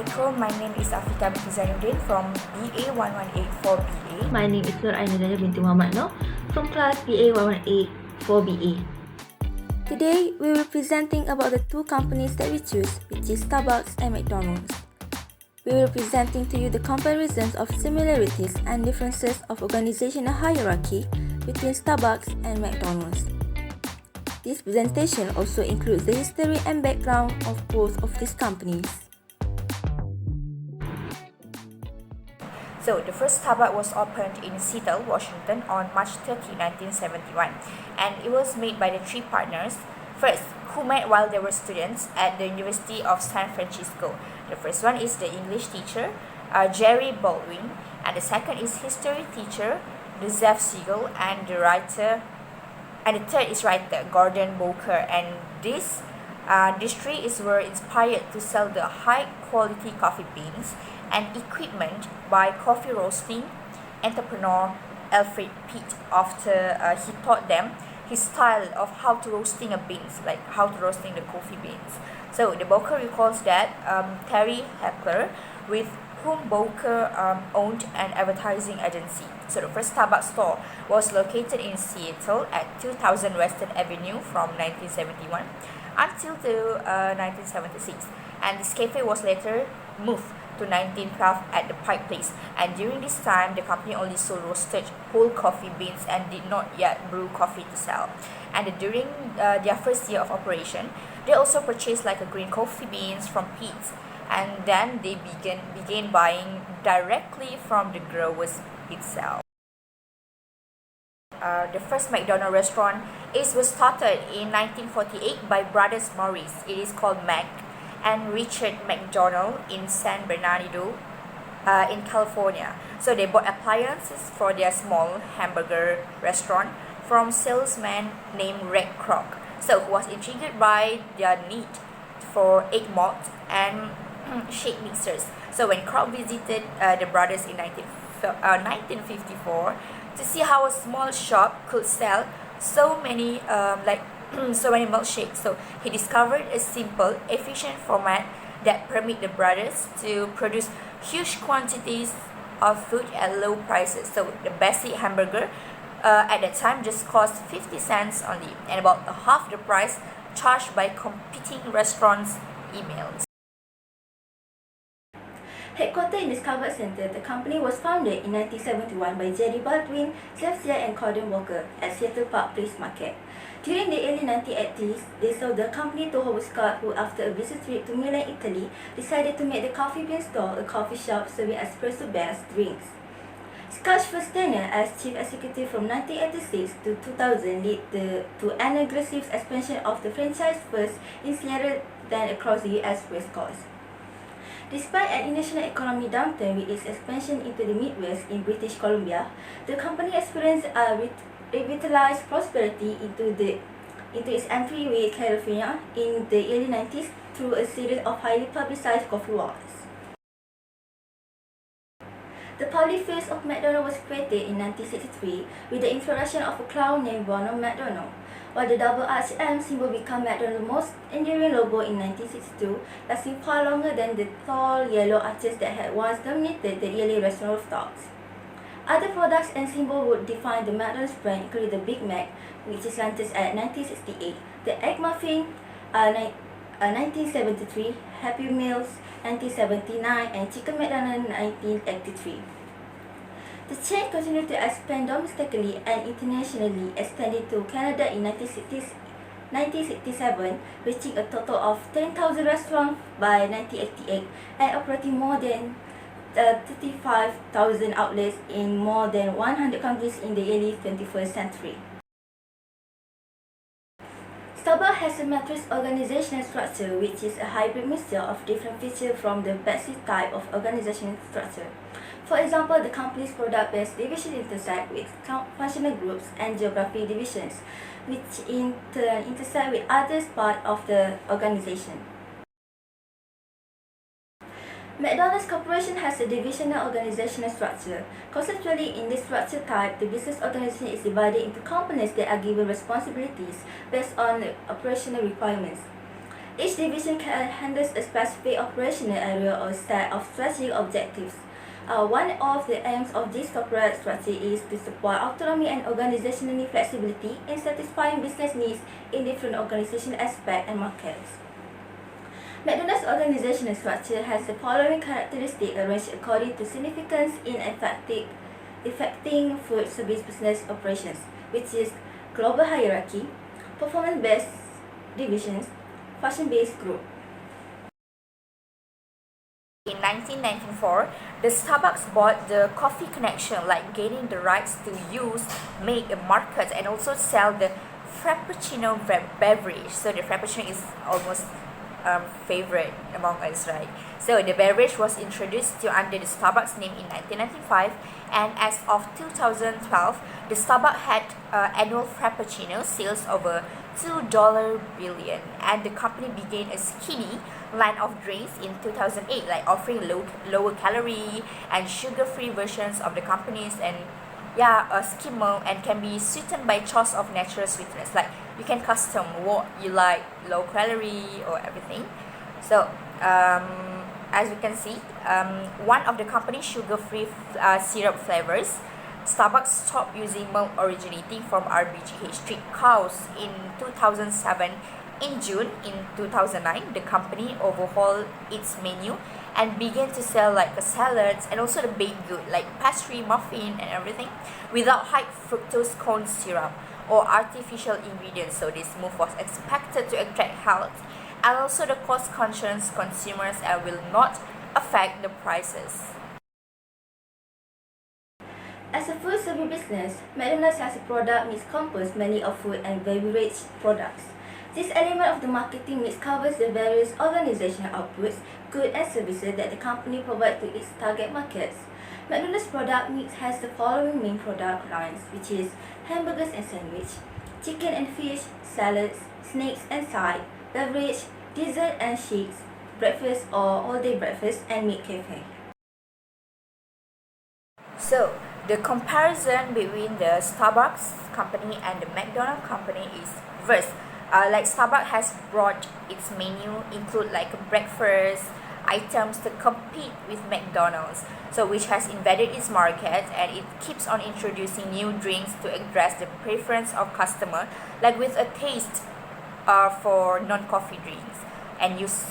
Assalamualaikum, my name is Afika binti Zainuddin from BA1184BA. My name is Nur Ainadaya binti Muhammad Noor from class BA1184BA. Today, we will be presenting about the two companies that we choose, which is Starbucks and McDonald's. We will be presenting to you the comparisons of similarities and differences of organizational hierarchy between Starbucks and McDonald's. This presentation also includes the history and background of both of these companies. So, the first Starbucks was opened in Seattle, Washington on March 30, 1971, and it was made by the three partners, first, who met while they were students at the University of San Francisco. The first one is the English teacher, Jerry Baldwin, and the second is history teacher, Joseph Siegel, and the third is writer, Gordon Bowker, and these three were inspired to sell the high-quality coffee beans and equipment by coffee roasting entrepreneur Alfred Pitt after he taught them his style of how to roasting a beans, like how to roasting the coffee beans. So the Bowker recalls that Terry Heckler, with whom Bowker owned an advertising agency. So the first Starbucks store was located in Seattle at 2000 Western Avenue from 1971 until 1976, and this cafe was later moved to 1912 at the Pike Place, and during this time the company only sold roasted whole coffee beans and did not yet brew coffee to sell. And during their first year of operation, they also purchased like a green coffee beans from Pete's, and then they began buying directly from the growers itself. The first McDonald's restaurant was started in 1948 by Brothers Morris. It is called Mac and Richard McDonald in San Bernardino in California. So they bought appliances for their small hamburger restaurant from salesman named Red Kroc, so who was intrigued by their need for egg malt and shake mixers. So when Kroc visited the brothers in 1954 to see how a small shop could sell so many so many milkshakes, so he discovered a simple, efficient format that permit the brothers to produce huge quantities of food at low prices. So the basic hamburger at that time just cost 50 cents only, and about half the price charged by competing restaurants' emails. Headquartered in the Starbucks Center, the company was founded in 1971 by Jerry Baldwin, Joseph Siegel, and Gordon Walker at Seattle Park Place Market. During the early 1980s, they sold the company to Howard Scott, who after a visit trip to Milan, Italy, decided to make the coffee bean store a coffee shop serving espresso based drinks. Scott's first tenure as chief executive from 1986 to 2000 led to an aggressive expansion of the franchise, first in Seattle, then across the U.S. West Coast. Despite an initial economic downturn with its expansion into the Midwest in British Columbia, the company experienced a revitalized prosperity into its entry with California in the early 90s through a series of highly publicized coffee wars. The public face of McDonald's was created in 1963 with the introduction of a clown named Ronald McDonald, while the double-arched M symbol became McDonald's most enduring logo in 1962, lasting far longer than the tall yellow arches that had once dominated the early restaurant rooftops. Other products and symbols would define the McDonald's brand include the Big Mac, which is launched at 1968, the Egg Muffin, 1973, Happy Meals, 1979, and Chicken McDonald 1983. The chain continued to expand domestically and internationally, extending to Canada in 1967, reaching a total of 10,000 restaurants by 1988 and operating more than 35,000 outlets in more than 100 countries in the early 21st century. Starbucks has a matrix organizational structure, which is a hybrid mixture of different features from the basic type of organizational structure. For example, the company's product-based divisions intersect with functional groups and geographic divisions, which in turn intersect with other parts of the organization. McDonald's Corporation has a divisional organizational structure. Conceptually, in this structure type, the business organization is divided into components that are given responsibilities based on operational requirements. Each division handles a specific operational area or set of strategic objectives. One of the aims of this corporate strategy is to support autonomy and organizational flexibility in satisfying business needs in different organizational aspects and markets. McDonald's organizational structure has the following characteristics arranged according to significance in affecting food service business operations, which is global hierarchy, performance-based divisions, function-based group. In 1994, the Starbucks bought the Coffee Connection, like gaining the rights to use, make, market, and also sell the Frappuccino beverage. So the Frappuccino is almost favorite among us, right? So the beverage was introduced to under the Starbucks name in 1995, and as of 2012, the Starbucks had annual Frappuccino sales over $2 billion, and the company began a skinny line of drinks in 2008, like offering lower calorie and sugar-free versions of the companies, and a skimmer, and can be sweetened by choice of natural sweeteners. Like you can custom what you like, low calorie or everything. So as you can see, one of the company's sugar-free syrup flavors, Starbucks stopped using milk originating from RBGH street cows in 2007. In June in 2009, the company overhauled its menu and began to sell like the salads and also the baked good like pastry, muffin and everything without high fructose corn syrup or artificial ingredients. So this move was expected to attract health and also the cost-conscious consumers and will not affect the prices. As a food service business, McDonald's has a product mix composed mainly of food and beverage products. This element of the marketing mix covers the various organizational outputs, goods and services that the company provides to its target markets. McDonald's product mix has the following main product lines, which is hamburgers and sandwich, chicken and fish, salads, snacks and side, beverage, dessert and shakes, breakfast or all-day breakfast, and meat cafe. So the comparison between the Starbucks company and the McDonald's company is first, like Starbucks has brought its menu include like breakfast items to compete with McDonald's, so which has invaded its market, and it keeps on introducing new drinks to address the preference of customer, like with a taste for non-coffee drinks, and use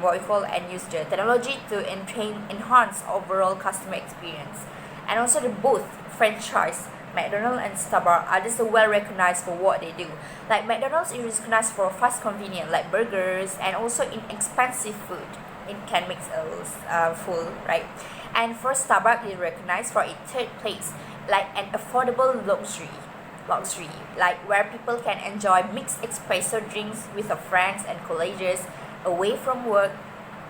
what we call and use the technology to enhance overall customer experience. And also the both franchise McDonald's and Starbucks are just well recognized for what they do. Like McDonald's is recognized for fast convenient like burgers and also inexpensive food. It can make us full, right? And for Starbucks is recognized for its third place, like an affordable luxury, like where people can enjoy mixed espresso drinks with their friends and colleagues away from work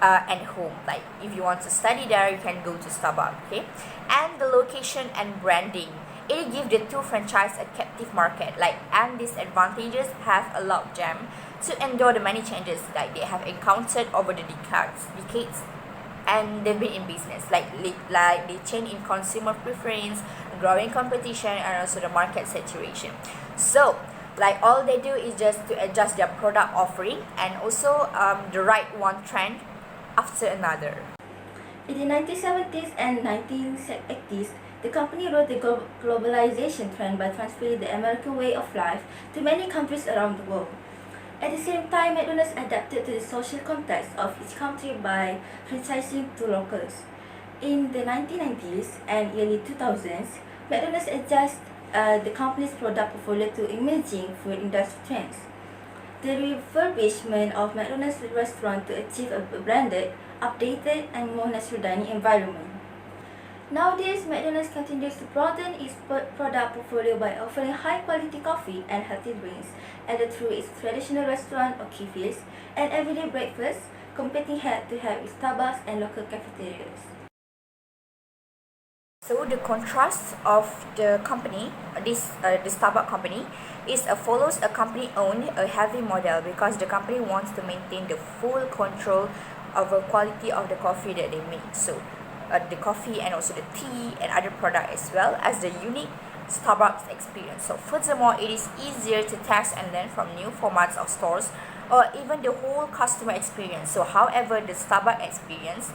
and home. Like if you want to study there, you can go to Starbucks, okay? And the location and branding, it gives the two franchise a captive market, like, and these advantages have allowed them to endure the many changes like they have encountered over the decades, and they've been in business, like the change in consumer preference, growing competition, and also the market saturation. So like all they do is just to adjust their product offering and also the right one trend after another. In the 1970s and 1980s, the company rode the globalization trend by transferring the American way of life to many countries around the world. At the same time, McDonald's adapted to the social context of each country by franchising to locals. In the 1990s and early 2000s, McDonald's adjusted the company's product portfolio to emerging food industry trends. The refurbishment of McDonald's restaurant to achieve a branded, updated, and more natural dining environment. Nowadays, McDonald's continues to broaden its product portfolio by offering high-quality coffee and healthy drinks, added through its traditional restaurant or cafes, and everyday breakfast, competing head-to-head with Starbucks and local cafeterias. So the contrast of the company, the Starbucks company, is follows a company-owned a heavy model because the company wants to maintain the full control over quality of the coffee that they make. So the coffee and also the tea and other products as well as the unique Starbucks experience. So furthermore, it is easier to test and learn from new formats of stores or even the whole customer experience. So however, the Starbucks experience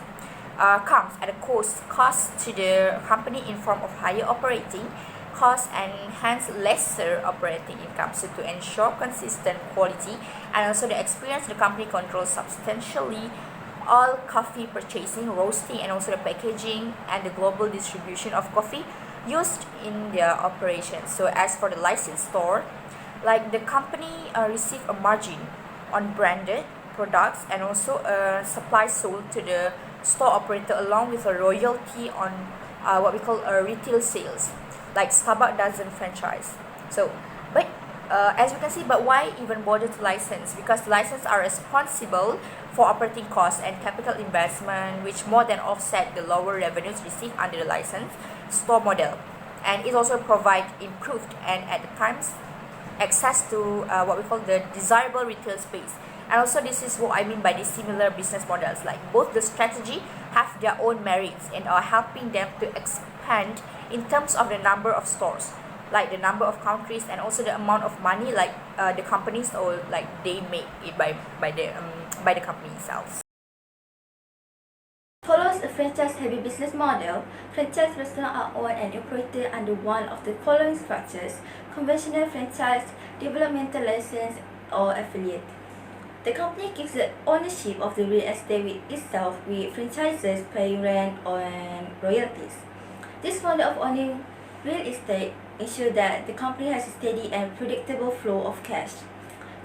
comes at a cost to the company in form of higher operating costs and hence lesser operating income. So to ensure consistent quality and also the experience, the company controls substantially all coffee purchasing, roasting, and also the packaging and the global distribution of coffee used in their operations. So as for the licensed store, like the company receive a margin on branded products and also supply sold to the store operator along with a royalty on what we call retail sales, like Starbucks doesn't franchise. So but as you can see, but why even bother to license? Because license are responsible for operating costs and capital investment, which more than offset the lower revenues received under the license store model, and it also provide improved and at the times access to what we call the desirable retail space. And also this is what I mean by these similar business models, like both the strategy have their own merits and are helping them to expand in terms of the number of stores, like the number of countries and also the amount of money like the companies or like they make it by the company itself. Follows a franchise-heavy business model. Franchise restaurants are owned and operated under one of the following structures: conventional franchise, developmental license, or affiliate. The company keeps the ownership of the real estate with itself, with franchises paying rent and royalties. This model of owning real estate ensures that the company has a steady and predictable flow of cash.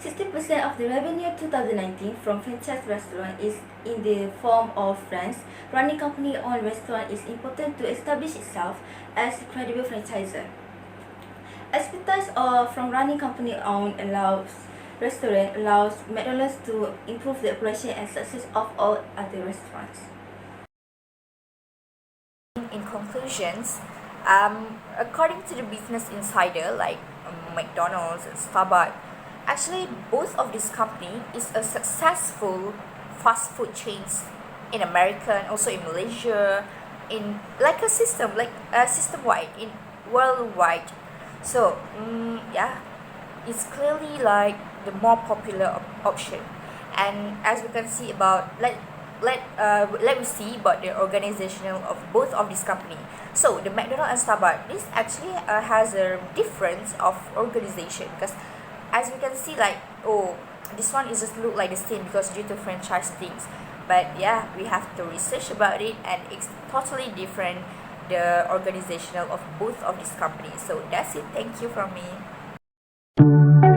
60% of the revenue 2019 from franchise restaurant is in the form of rents. Running company-owned restaurant is important to establish itself as a credible franchisor. Expertise from running company-owned restaurant allows McDonald'S to improve the operation and success of all other restaurants. In conclusions, according to the Business Insider, like McDonald's and Starbucks, actually both of these company is a successful fast food chains in America and also in Malaysia, in like a system, like system-wide, in worldwide. So yeah, it's clearly like the more popular option. And as we can see about let me see about the organizational of both of these company. So the McDonald's and Starbucks, this actually has a difference of organization, because as we can see, like, oh, this one is just look like the same because due to franchise things, but yeah, we have to research about it and it's totally different, the organizational of both of these companies. So that's it. Thank you from me.